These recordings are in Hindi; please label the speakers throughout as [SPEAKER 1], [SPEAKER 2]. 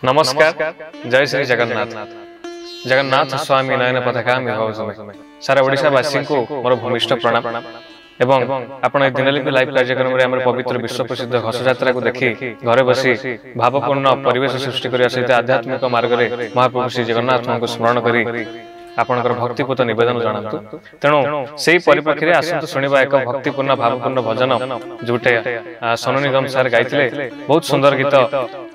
[SPEAKER 1] नमस्कार। जय श्री जगन्नाथ। जगन्नाथ स्वामी नयन पथगामी भवसुमे सारा ओडिशावासी को मोर भूमिष्ठ प्रणाम एवं आपण दिनलिपि लाइव कार्यक्रम रे हमर पवित्र विश्व प्रसिद्ध घोष यात्रा को देखि घरे बसी भावपूर्ण परिवेश सृष्टि करिया सहित आध्यात्मिक मार्ग रे महाप्रभु श्री जगन्नाथ को स्मरण करी आपणकर भक्तिपूत निवेदन जनातु। तेणु से परिप्रेक्षी में आसतु शुणा एक भक्तिपूर्ण भावपूर्ण भजन जोटे सोनू निगम सार गाइथिले। बहुत सुंदर गीत।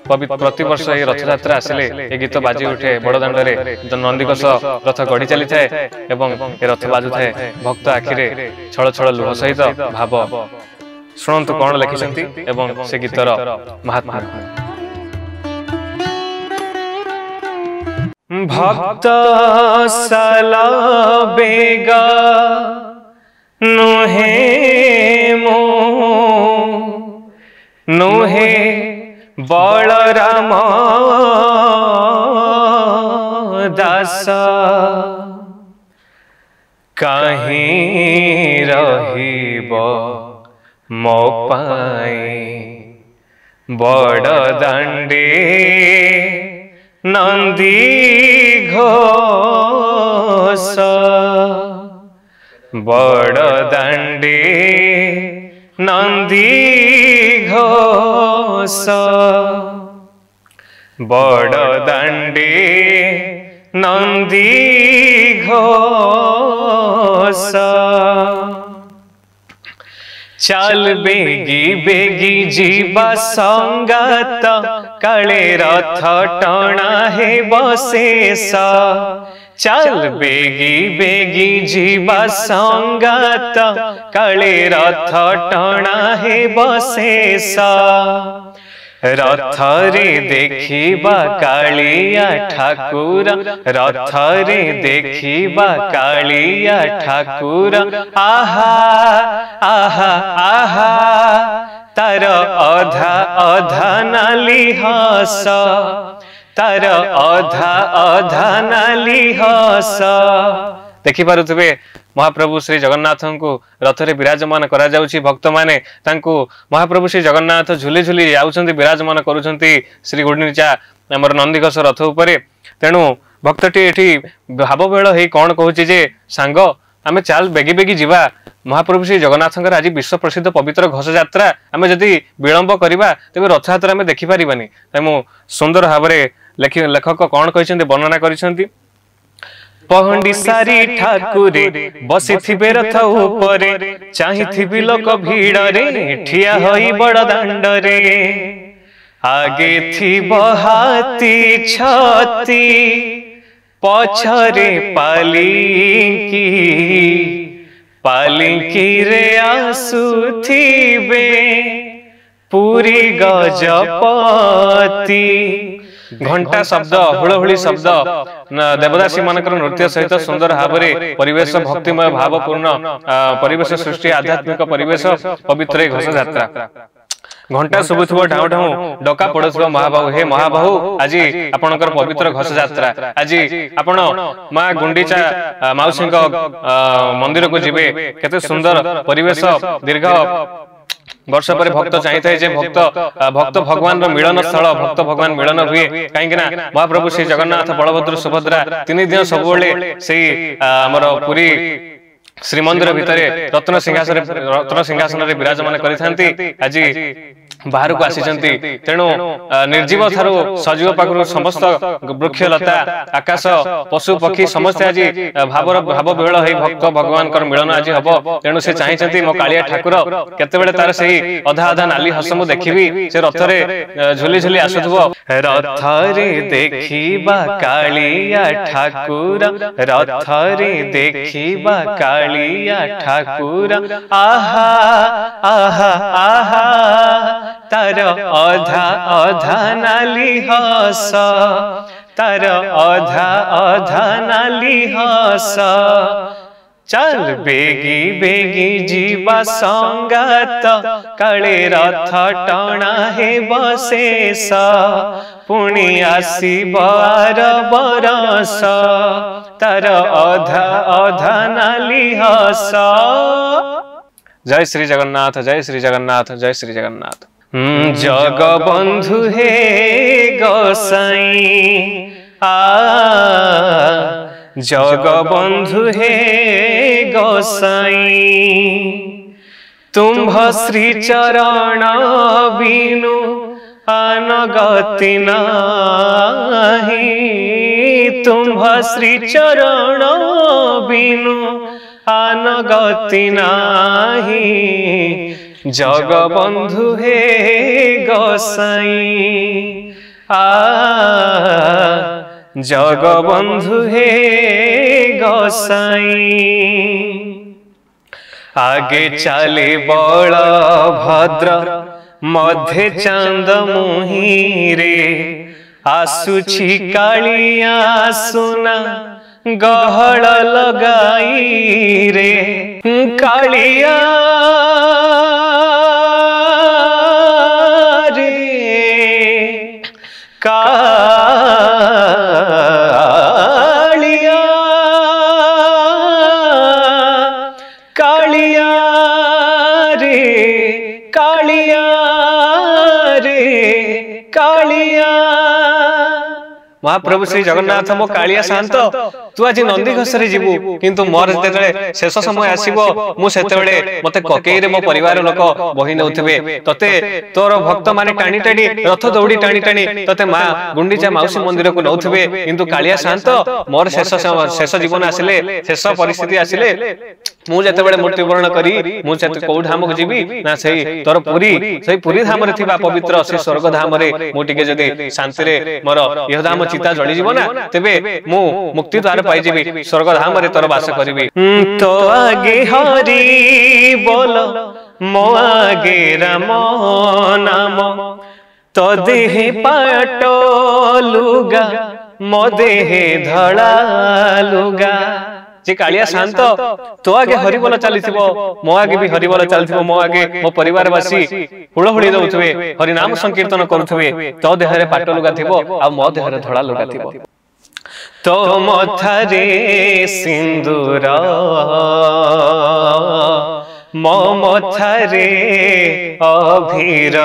[SPEAKER 1] प्रति वर्ष ये रथयात्रा आसिले ये गीत बाजी उठे बड़दाण्ड रे नंदीघोष रथ गढ़ी चली थाए एवं ये रथ बाजु थाए भक्त आखिरे छल छल लुह सहित भाव। शुणु कौन लिखिछंती एवं से गीतर महात्मा। भक्त सला बेगा नुहे मो नुहे बलराम दास कहीं रहिब मो पाई बड़ दांडे नंदी घोष बड़ दांडे नंदी घोष बड़ दांडे नंदी घोष चल बेगी बेगी जीवा संगत काले रथ टणा है बशेष चल बेगी बेगी जीवा संगत काले रथ टणा है बशेष रथ रे देखिबा कालिया ठाकुर रथ रे देखिबा कालिया ठाकुर आहा आहा आहा तार अधा अधा नाली हस तार अधा अधा नाली हस। देखि पारुथिबे महाप्रभु श्री जगन्नाथ को रथ रे विराजमान करा जाउछि। भक्त माने तांको महाप्रभु श्री जगन्नाथ झुली झुली जाउछन्ति विराजमान करूछन्ति श्री गुंडीचा हमर नंदीघोष रथ उपरे। तेणु भक्तटी एठी भावबेळ हेई कोन कहूछि जे सांग आमे चाल बेगी बेगी जीवा महाप्रभु श्री जगन्नाथंकर आज विश्व प्रसिद्ध पवित्र घोष यात्रा आमे जदि विलंब करिबा तेबे रथ यात्रा आमे देखि पारिबानी। तेमु सुंदर भाबरे लेखक कोन कहिसन्ति वर्णना करिसन्ति। पहंडी सारी ठाकुरे बसी थिबे रथ उपरे चाहि थिबी लोक भीड़ रे ठिया होई बड़ दांड रे आगे थिब हाथी छती पछरे पालिंकी रे आसुथिबे पूरी गजपति। घंटा शब्द हुलहुली शब्द देवदासी मानकर नृत्य सहित सुंदर भावरे परिवेश भक्तिमय भावपूर्ण परिवेश सृष्टि आध्यात्मिक परिवेश पवित्र घोष यात्रा। घंटा शुभुथबो ढाउ ढाउ डका पड़ुथबो महाबाहु हे महाबाहु आज आपनकर पवित्र घोष यात्रा आज आपण मां गुंडीचा माउसिंक मंदिर को जिबे केते सुंदर परिवेश दीर्घ वर्ष पर भक्त चाहिए जे भक्त भगवान मिलन स्थल भक्त भगवान मिलन हुए कहीं महाप्रभु श्री जगन्नाथ बलभद्र सुभद्रा तीन दिन सब से आमर पुरी श्रीमंदिर भितर रत्न सिंहासन विराजमान करिथांती आज बाहर को आसीचंती। तेणु निर्जीव थारु सजीव पाखरु समस्त वृक्ष लता आकाश पशु पक्षी समस्त आज भाव बेहल है भक्त भगवान मिलन आज हम। तेणु से चाहिए मो कालिया ठाकुर केतेबेले तार सही अधा अधा नाली हस मु देखिबी से रथ रे झुली झुली आसुथबो रथ रे देखिबा कालिया ठाकुर रथ रे देखिबा कालिया ठाकुर आहा आहा आहा तार अधा अधा नाली हस तार अधा अधा नाली हस चल बेगी बेगी जीवा संगत काले रथ टणा है बशेष पुणी आसीब आर बरस तार अधा अधा नाली हस। जय श्री जगन्नाथ, जय श्री जगन्नाथ, जय श्री जगन्नाथ। जगबंधु हे गोसाई जगबंधु हे गोसाई तुम्भ श्री चरण बिनु अनगति नाही तुम्भ श्री चरण बिनु अनगति नाही जगबंधु हे गोसाई जगबंधु हे गोसाई आगे चले बलभद्र मध्य चांद मुहिरे आसुछि कालिया सुना गहळ लगाई रे कालिया रे कालिया कालिया रे कालिया रे कालिया महाप्रभु श्री जगन्नाथ मो कालिया शांत तू आज नंदी घोषरे जीवु किंतु मोर जेतेबेले शेष समय आसीबो मु सेतेबेले मते ककेई रे मो परिवार लोक बहि नउथिबे तते तोर भक्त माने टाणी टाणी रथ दौड़ी टाणी टाणी तते मा गुंडीचा माउसी मंदिर को नउथिबे किंतु कालिया शांत मोर शेष जीवन आसिले शेष परिस्थिति आसिले मु जेतेबेले मृत्युवरण करी मु सेते कोउ धाम को जीवी ना सही तोर पुरी धाम रे थिबा पवित्र से स्वर्ग धाम रे मु टिके जदि शांति रे मोर यह धाम चिता जळी जीव ना तेबे मु मुक्ति द्वार पाई जीवी स्वर्ग धाम रे तोर वास करबी तो आगे हरि बोल मो आगे राम नाम तो देह पाट लुगा मो देह धड़ा लुगा जे कालिया शांत तो आगे हरिबोल चलीथिबो मो आगे भी हरिबोल चलीथिबो मो आगे मो परिवारवासी हुळहुळी दउथबे हरि नाम संकीर्तन करूथबे तो देहरे पाट लुगा थिबो आ मो देहरे धड़ा लुगा थिबो तो मथरे सिंदूर मो मथरे अभीर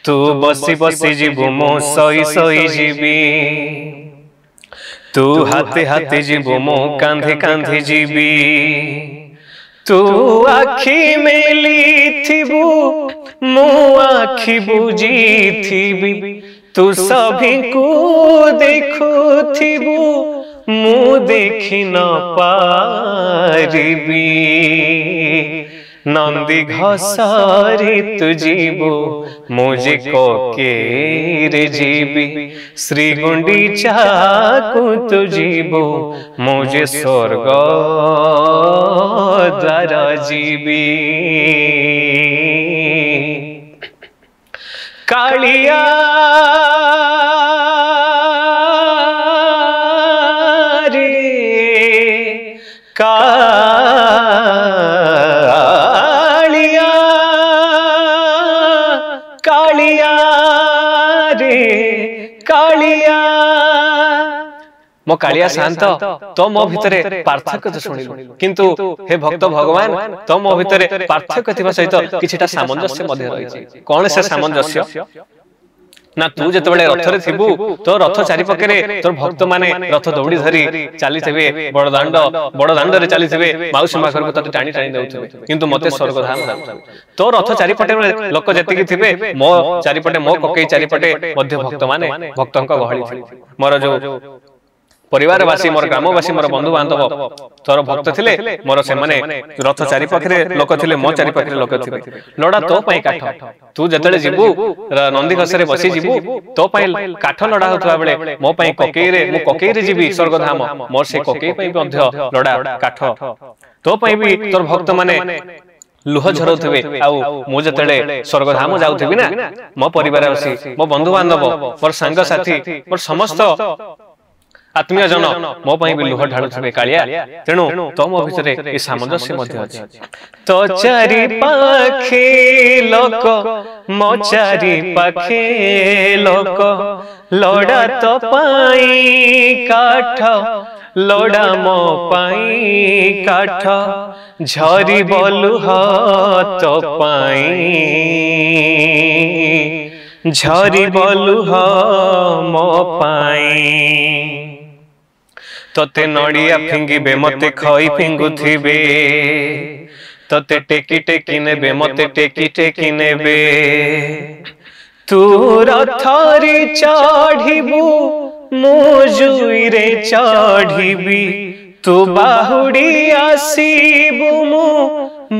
[SPEAKER 1] तू बसी बसी जीवु मो सोई सोई जीवी तू हाथे हाथे जीवु मो कांधे कांधे जीवी तू आखि मेली थिबु मो आखि बुझी थिबी तू सभी को देखु थिबु मु देखि न पारिबी नंदी घोषरे तू जीवु मुझे कोकेर जीवी श्री गुंडीचा को तू जीवु मुझे स्वर्ग द्वार जीवी कालिया रे कालिया कालिया रे कालिया मो कालिया शांत तो मो भितरे पार्थक्य तो शुणिलु किंतु हे भक्त भगवान तो मो भितरे पार्थक्य थिबा सहित किछिटा सामंजस्य मध्ये रहिछि कोन से सामंजस्य ना तू जेतेबेले रथ रे थिबु तो रथ चारि पकरे तोर भक्त माने रथ दौड़ी धरी चली थेबे बड़ दांड रे चली थेबे माउसी माखर को तते टाणी टाणी देउथबे किंतु मते स्वर्ग धाम तो रथ चारि पटे लोक जेतिकी थिबे मो चारि पटे मो ककेई चारि पटे मध्य भक्त माने भक्तंक गहली थिबे मोर जो परिवारवासी मोर ग्रामवासी मोर बंधु बांधव तोर भक्त थिले मोर से माने रथ चारि पाखरे लोक थिले मो चारि पाखरे लोक थिले लड़ा तो पई काठ तू जतले जीवु नंदी घसरे बसी जीवु तो पई काठ लड़ा होतबा बेले मो पई ककेई रे जीवी स्वर्ग धाम मोर से ककेई पई मध्य लड़ा काठ तो पई भी तोर भक्त माने लुह झरौथिबे आउ मु जतले स्वर्ग धाम जाउथिबी ना मो परिवारवासी मो बंधु बांधव मोर संग साथी मोर समस्त आत्मीय जन मो पई भी लुह ढाळुथिबे कालिया तेनु तो मो भितरे ए सामंजस्य मध्ये अछि तो चारि पाखे लोक मो चारि पाखे लोक लोड़ा तो पाई काठ लोड़ा मो पाई काठ झरी बोलू हाथ पाई झरी बोलू मो पाई तोते नड़िया फिंगिबे मते खई फिंगुथिबे तोते टेकी टेकी नेबे मते टेकी टेकी नेबे तू रथरे चढ़िबू मु जुईरे चढ़िबी तू बाहुड़ी आसीबू मु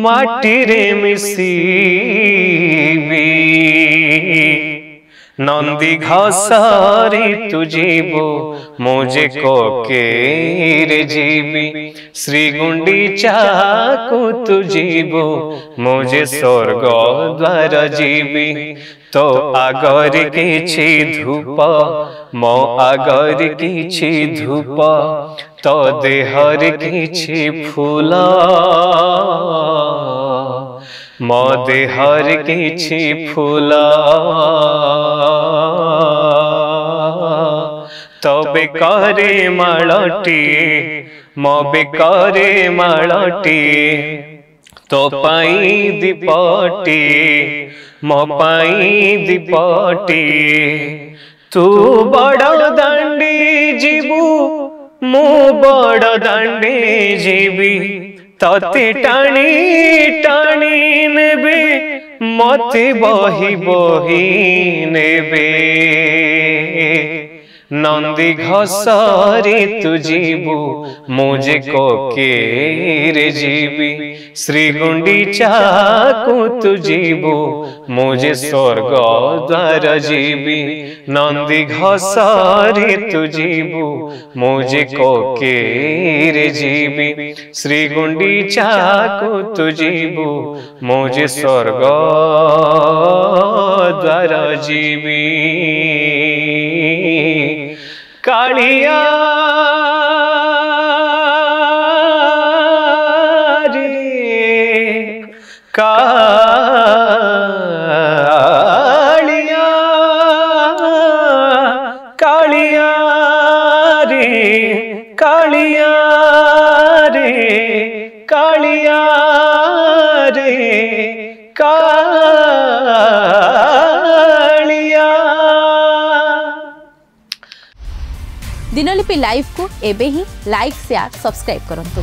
[SPEAKER 1] माटीरे मिसीबी नंदी घासारी तू जीवो मुझे कोकेरे जीवी श्री गुंडीचा को तू जीवो मुझे स्वर्ग द्वार जीवी तो आगर किछि धूप मो आगर किछि धूप तो देहर किछि फूल मो देहर किछि फूल तो बेकारे मालटी मो बेकारे मालटी तो पाई दीपटी मो पाई दीपटी तू बड़ दांडी जीवू मु बड़ दांडी जीवी तते टाणी टाणी नेबे मते बही बही नेबे नंदी घसरे तू जीवू मुझे कोकेरे जीवी श्री गुंडीचा को तू जीवू मुझे स्वर्ग द्वार जीवी नंदी घसरे तू जीवू मुझे कोकेरे जीवी श्री गुंडीचा को तू जीवू मुझे स्वर्ग द्वार जीवी कालिया रे कालिया कालिया रे कालिया रे कालिया रे
[SPEAKER 2] दिनलिपि लाइव को एबे ही लाइक शेयर सब्सक्राइब करंतु।